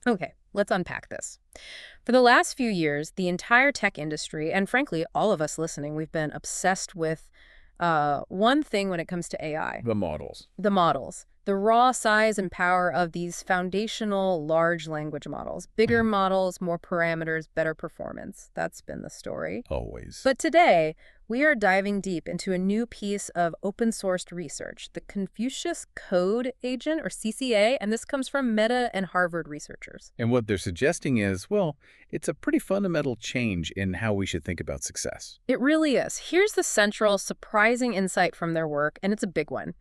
Okay, let's unpack this. For the last few years, the entire tech industry, and frankly, all of us listening, we've been obsessed with one thing when it comes to AI: The models. the models. The raw size and power of these foundational large language models. Bigger Mhm. models, more parameters, better performance. That's been the story. Always. But today, we are diving deep into a new piece of open-sourced research, the Confucius Code Agent, or CCA, and this comes from Meta and Harvard researchers. And what they're suggesting is, well, it's a pretty fundamental change in how we should think about success. It really is. Here's the central, surprising insight from their work, and it's a big one.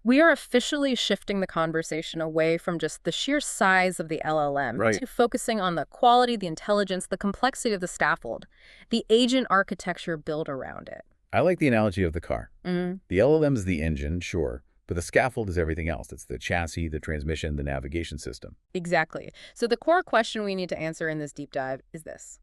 We are officially shifting the conversation away from just the sheer size of the LLM Right. to focusing on the quality, the intelligence, the complexity of the scaffold, the agent architecture built around it. I like the analogy of the car. Mm, The LLM is the engine, sure, but the scaffold is everything else. It's the chassis, the transmission, the navigation system. exactly. So the core question we need to answer in this deep dive is this: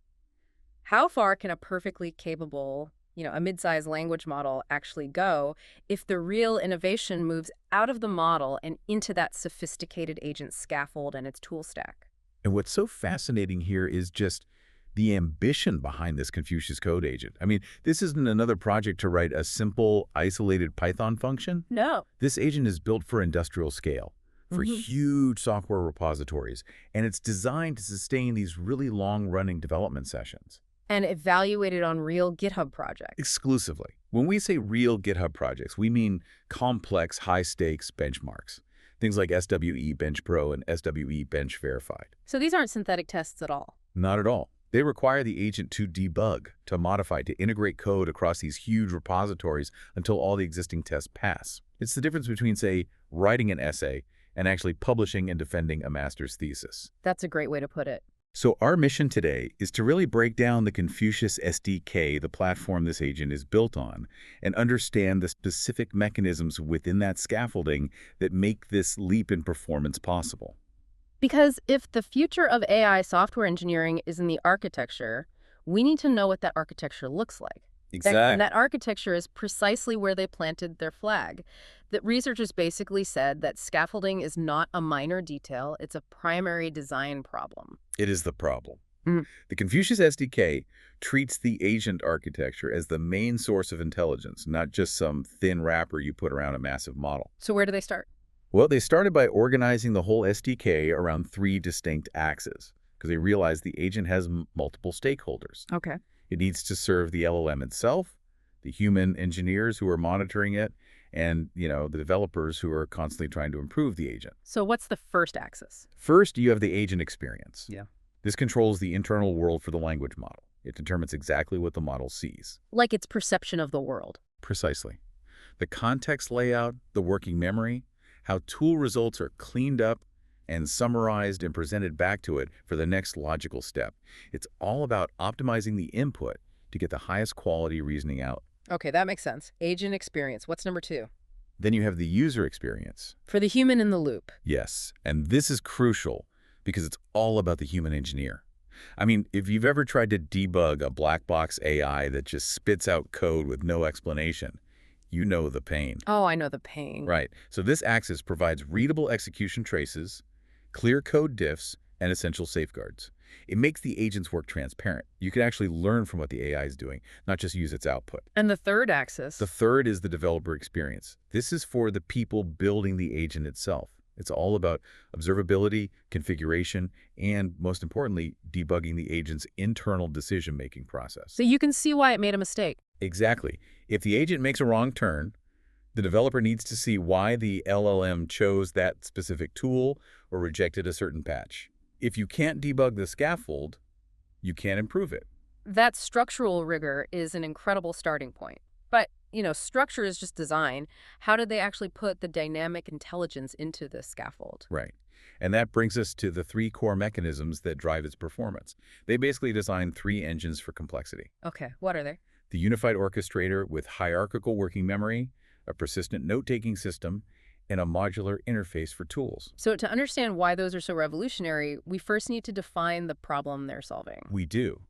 how far can a perfectly capable, a mid-sized language model actually go if the real innovation moves out of the model and into that sophisticated agent scaffold and its tool stack? And what's so fascinating here is just the ambition behind this Confucius Code Agent. I mean, this isn't another project to write a simple, isolated Python function. No. This agent is built for industrial scale, for Hmm. huge software repositories, and it's designed to sustain these really long-running development sessions. And evaluated on real GitHub projects. Exclusively. When we say real GitHub projects, we mean complex, high-stakes benchmarks. Things like SWE Bench Pro and SWE Bench Verified. So these aren't synthetic tests at all. Not at all. They require the agent to debug, to modify, to integrate code across these huge repositories until all the existing tests pass. It's the difference between, say, writing an essay and actually publishing and defending a master's thesis. That's a great way to put it. So our mission today is to really break down the Confucius SDK, the platform this agent is built on, and understand the specific mechanisms within that scaffolding that make this leap in performance possible. Because if the future of AI software engineering is in the architecture, we need to know what that architecture looks like. And that architecture is precisely where they planted their flag. That researchers basically said that scaffolding is not a minor detail, it's a primary design problem. It is the problem. Mm. The Confucius SDK treats the agent architecture as the main source of intelligence, not just some thin wrapper you put around a massive model. So where do they start? Well, they started by organizing the whole SDK around three distinct axes, because they realized the agent has multiple stakeholders. Okay. It needs to serve the LLM itself, the human engineers who are monitoring it, and, the developers who are constantly trying to improve the agent. So what's the first axis? First, you have the agent experience. Yeah. This controls the internal world for the language model. It determines exactly what the model sees. Like its perception of the world. Precisely. The context layout, the working memory, how tool results are cleaned up and summarized and presented back to it for the next logical step. It's all about optimizing the input to get the highest quality reasoning out. Okay, that makes sense. Agent experience. What's number two? Then you have the user experience. For the human in the loop. Yes, and this is crucial because it's all about the human engineer. I mean, if you've ever tried to debug a black box AI that just spits out code with no explanation, you know the pain. Oh, I know the pain. Right. So this axis provides readable execution traces, clear code diffs, and essential safeguards. It makes the agent's work transparent. You can actually learn from what the AI is doing, not just use its output. And the third axis? The third is the developer experience. This is for the people building the agent itself. It's all about observability, configuration, and, most importantly, debugging the agent's internal decision-making process. So you can see why it made a mistake. Exactly. If the agent makes a wrong turn, the developer needs to see why the LLM chose that specific tool or rejected a certain patch. If you can't debug the scaffold, you can't improve it. That structural rigor is an incredible starting point. But, structure is just design. How did they actually put the dynamic intelligence into this scaffold? Right. And that brings us to the three core mechanisms that drive its performance. They basically design three engines for complexity. Okay, what are they? The unified orchestrator with hierarchical working memory, a persistent note-taking system, and a modular interface for tools. So to understand why those are so revolutionary, we first need to define the problem they're solving. We do.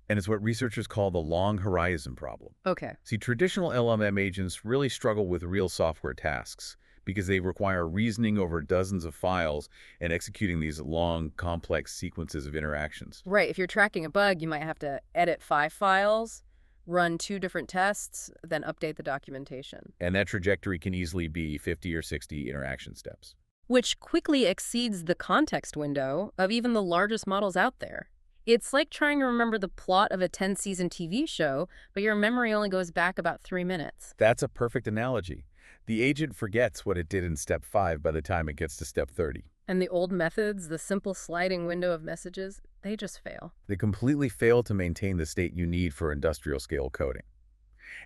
And it's what researchers call the long horizon problem. Okay. See, traditional LLM agents really struggle with real software tasks, because they require reasoning over dozens of files and executing these long, complex sequences of interactions. Right. If you're tracking a bug, you might have to edit 5 files, run 2 different tests, then update the documentation. And that trajectory can easily be 50 or 60 interaction steps. Which quickly exceeds the context window of even the largest models out there. It's like trying to remember the plot of a 10-season TV show, but your memory only goes back about 3 minutes. That's a perfect analogy. The agent forgets what it did in step 5 by the time it gets to step 30. And the old methods, the simple sliding window of messages, they just fail. They completely fail to maintain the state you need for industrial-scale coding.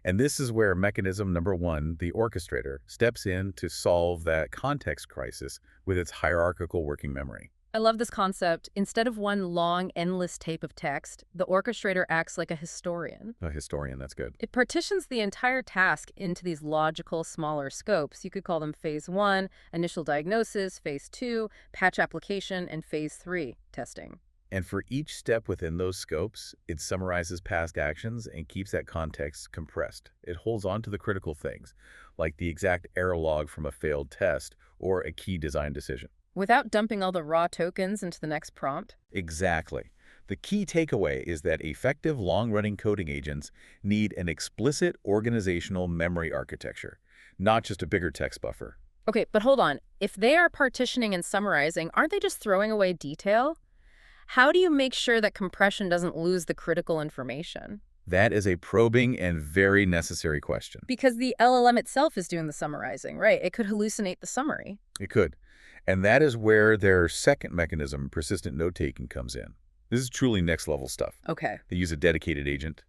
And this is where mechanism number 1, the orchestrator, steps in to solve that context crisis with its hierarchical working memory. I love this concept. Instead of one long, endless tape of text, the orchestrator acts like a historian. A historian, that's good. It partitions the entire task into these logical, smaller scopes. You could call them phase 1, initial diagnosis, phase 2, patch application, and phase 3, testing. And for each step within those scopes, it summarizes past actions and keeps that context compressed. It holds on to the critical things, like the exact error log from a failed test or a key design decision. Without dumping all the raw tokens into the next prompt? Exactly. The key takeaway is that effective long-running coding agents need an explicit organizational memory architecture, not just a bigger text buffer. Okay, but hold on. If they are partitioning and summarizing, aren't they just throwing away detail? How do you make sure that compression doesn't lose the critical information? That is a probing and very necessary question. Because the LLM itself is doing the summarizing, right? It could hallucinate the summary. It could. And that is where their second mechanism, persistent note-taking, comes in. This is truly next-level stuff. Okay. They use a dedicated agent,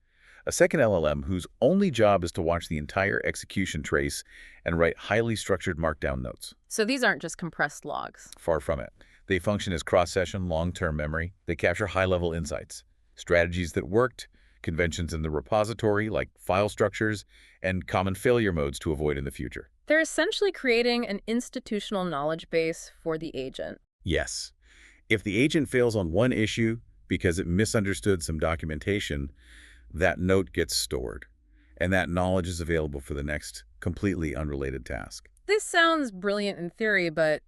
a second LLM whose only job is to watch the entire execution trace and write highly structured Markdown notes. So these aren't just compressed logs. Far from it. They function as cross-session, long-term memory. They capture high-level insights, strategies that worked, conventions in the repository like file structures, and common failure modes to avoid in the future. They're essentially creating an institutional knowledge base for the agent. Yes. If the agent fails on one issue because it misunderstood some documentation, that note gets stored, and that knowledge is available for the next completely unrelated task. This sounds brilliant in theory, but,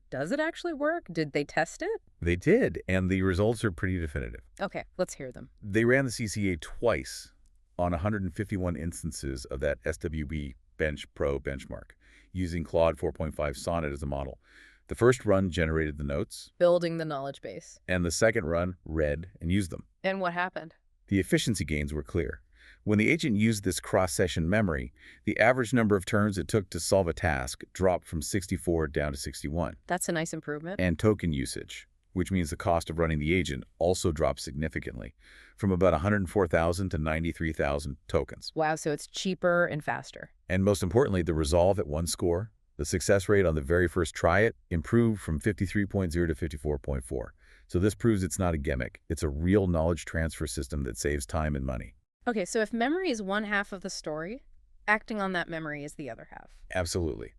does it actually work? Did they test it? They did, and the results are pretty definitive. Okay, let's hear them. They ran the CCA twice on 151 instances of that SWB Bench Pro benchmark, using Claude 4.5 Sonnet as a model. The first run generated the notes, building the knowledge base. And the second run read and used them. And what happened? The efficiency gains were clear. When the agent used this cross-session memory, the average number of turns it took to solve a task dropped from 64 down to 61. That's a nice improvement. And token usage, which means the cost of running the agent, also dropped significantly, from about 104,000 to 93,000 tokens. Wow, so it's cheaper and faster. And most importantly, the resolve at one score, the success rate on the very first try it, improved from 53.0 to 54.4. So this proves it's not a gimmick. It's a real knowledge transfer system that saves time and money. Okay, so if memory is one half of the story, acting on that memory is the other half. Absolutely.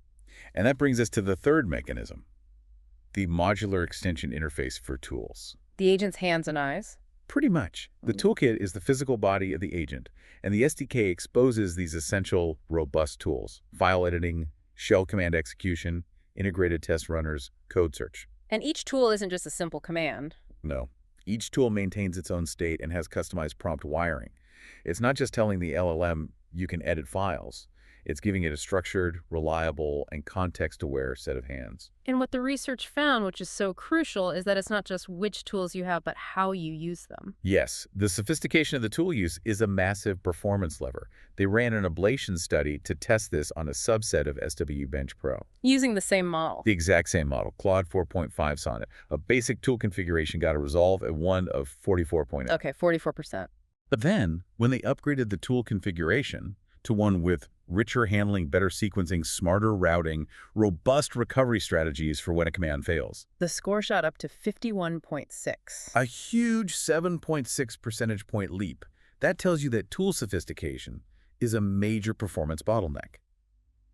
And that brings us to the third mechanism, the modular extension interface for tools. The agent's hands and eyes? Pretty much. The toolkit is the physical body of the agent, and the SDK exposes these essential, robust tools: file editing, shell command execution, integrated test runners, code search. And each tool isn't just a simple command. No. Each tool maintains its own state and has customized prompt wiring. It's not just telling the LLM you can edit files. It's giving it a structured, reliable, and context-aware set of hands. And what the research found, which is so crucial, is that it's not just which tools you have, but how you use them. Yes, the sophistication of the tool use is a massive performance lever. They ran an ablation study to test this on a subset of SW Bench Pro. Using the same model. The exact same model, Claude 4.5 Sonnet. A basic tool configuration got a resolve at 1 of 44.0. Okay, 44%. But then, when they upgraded the tool configuration to one with richer handling, better sequencing, smarter routing, robust recovery strategies for when a command fails, the score shot up to 51.6. A huge 7.6 percentage point leap. That tells you that tool sophistication is a major performance bottleneck.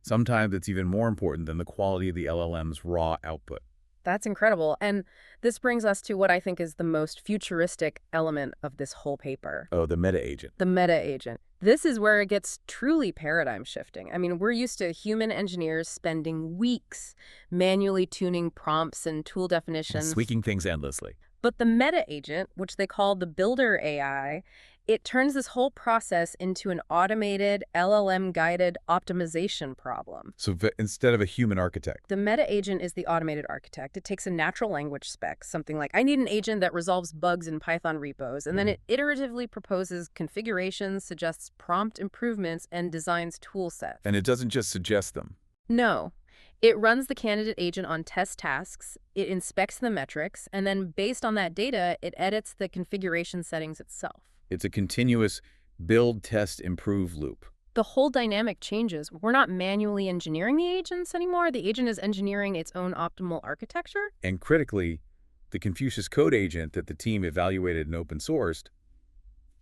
Sometimes it's even more important than the quality of the LLM's raw output. That's incredible. And this brings us to what I think is the most futuristic element of this whole paper. Oh, the meta agent. The meta agent. This is where it gets truly paradigm shifting. I mean, we're used to human engineers spending weeks manually tuning prompts and tool definitions. Tweaking things endlessly. But the meta agent, which they call the builder AI, it turns this whole process into an automated, LLM-guided optimization problem. So instead of a human architect. The meta agent is the automated architect. It takes a natural language spec, something like, I need an agent that resolves bugs in Python repos, and then it iteratively proposes configurations, suggests prompt improvements, and designs tool sets. And it doesn't just suggest them. No. It runs the candidate agent on test tasks, it inspects the metrics, and then based on that data, it edits the configuration settings itself. It's a continuous build, test, improve loop. The whole dynamic changes. We're not manually engineering the agents anymore. The agent is engineering its own optimal architecture. And critically, the Confucius Code Agent that the team evaluated and open sourced,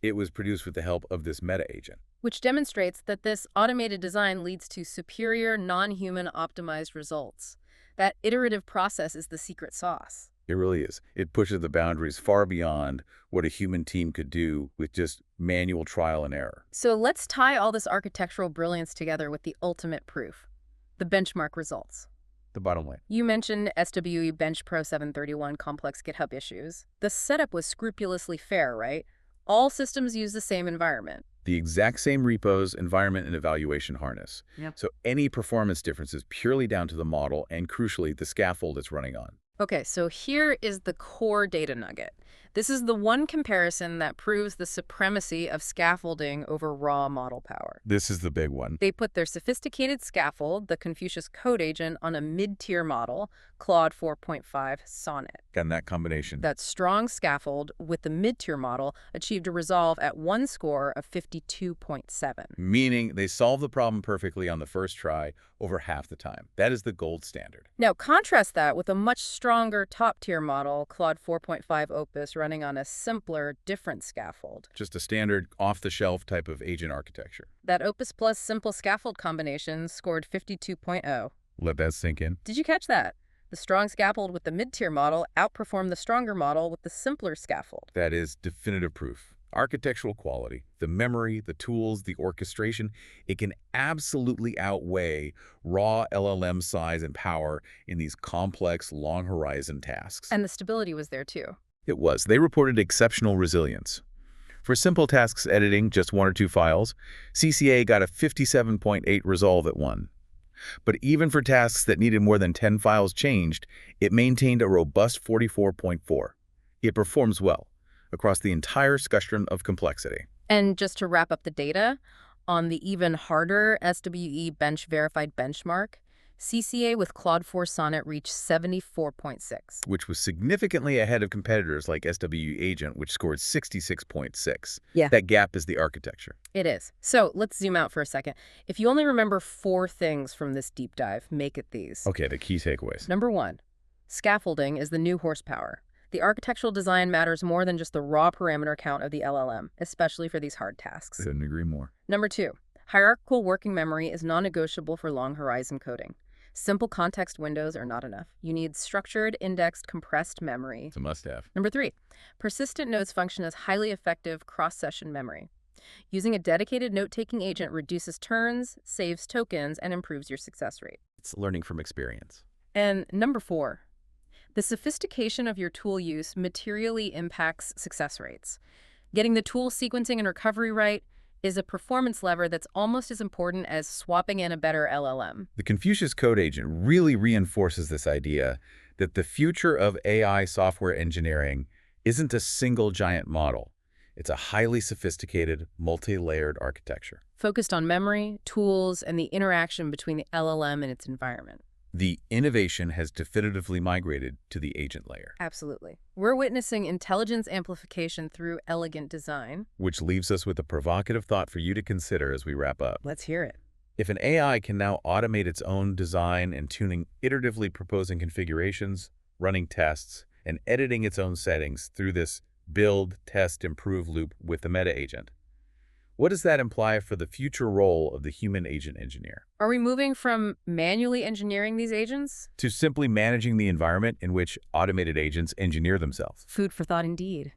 it was produced with the help of this meta agent. Which demonstrates that this automated design leads to superior, non-human optimized results. That iterative process is the secret sauce. It really is. It pushes the boundaries far beyond what a human team could do with just manual trial and error. So let's tie all this architectural brilliance together with the ultimate proof, the benchmark results. The bottom line. You mentioned SWE Bench Pro 731 complex GitHub issues. The setup was scrupulously fair, right? All systems use the same environment. The exact same repos, environment, and evaluation harness. Yep. So any performance difference is purely down to the model and, crucially, the scaffold it's running on. Okay, so here is the core data nugget. This is the one comparison that proves the supremacy of scaffolding over raw model power. This is the big one. They put their sophisticated scaffold, the Confucius Code Agent, on a mid-tier model, Claude 4.5 Sonnet. And that combination. That strong scaffold with the mid-tier model achieved a resolve at one score of 52.7. Meaning they solved the problem perfectly on the first try over half the time. That is the gold standard. Now contrast that with a much stronger top-tier model, Claude 4.5 Opus, running on a simpler, different scaffold. Just a standard off-the-shelf type of agent architecture. That Opus plus simple scaffold combination scored 52.0. Let that sink in. Did you catch that? The strong scaffold with the mid-tier model outperformed the stronger model with the simpler scaffold. That is definitive proof. Architectural quality, the memory, the tools, the orchestration, it can absolutely outweigh raw LLM size and power in these complex, long-horizon tasks. And the stability was there too. It was. They reported exceptional resilience. For simple tasks editing, just 1 or 2 files, CCA got a 57.8 resolve at 1. But even for tasks that needed more than 10 files changed, it maintained a robust 44.4. It performs well across the entire spectrum of complexity. And just to wrap up the data, on the even harder SWE bench verified benchmark, CCA with Claude 4 Sonnet reached 74.6. Which was significantly ahead of competitors like SWE Agent, which scored 66.6. Yeah. That gap is the architecture. It is. So let's zoom out for a second. If you only remember 4 things from this deep dive, make it these. Okay, the key takeaways. Number 1, scaffolding is the new horsepower. The architectural design matters more than just the raw parameter count of the LLM, especially for these hard tasks. Couldn't agree more. Number 2, hierarchical working memory is non-negotiable for long horizon coding. Simple context windows are not enough. You need structured, indexed, compressed memory. It's a must-have. Number 3, persistent nodes function as highly effective cross-session memory. Using a dedicated note-taking agent reduces turns, saves tokens, and improves your success rate. It's learning from experience. And number 4, the sophistication of your tool use materially impacts success rates. Getting the tool sequencing and recovery right is a performance lever that's almost as important as swapping in a better LLM. The Confucius Code Agent really reinforces this idea that the future of AI software engineering isn't a single giant model. It's a highly sophisticated, multi-layered architecture. Focused on memory, tools, and the interaction between the LLM and its environment. The innovation has definitively migrated to the agent layer. Absolutely. We're witnessing intelligence amplification through elegant design. Which leaves us with a provocative thought for you to consider as we wrap up. Let's hear it. If an AI can now automate its own design and tuning, iteratively proposing configurations, running tests, and editing its own settings through this build, test, improve loop with the meta agent, What does that imply for the future role of the human agent engineer? Are we moving from manually engineering these agents? To simply managing the environment in which automated agents engineer themselves. Food for thought indeed.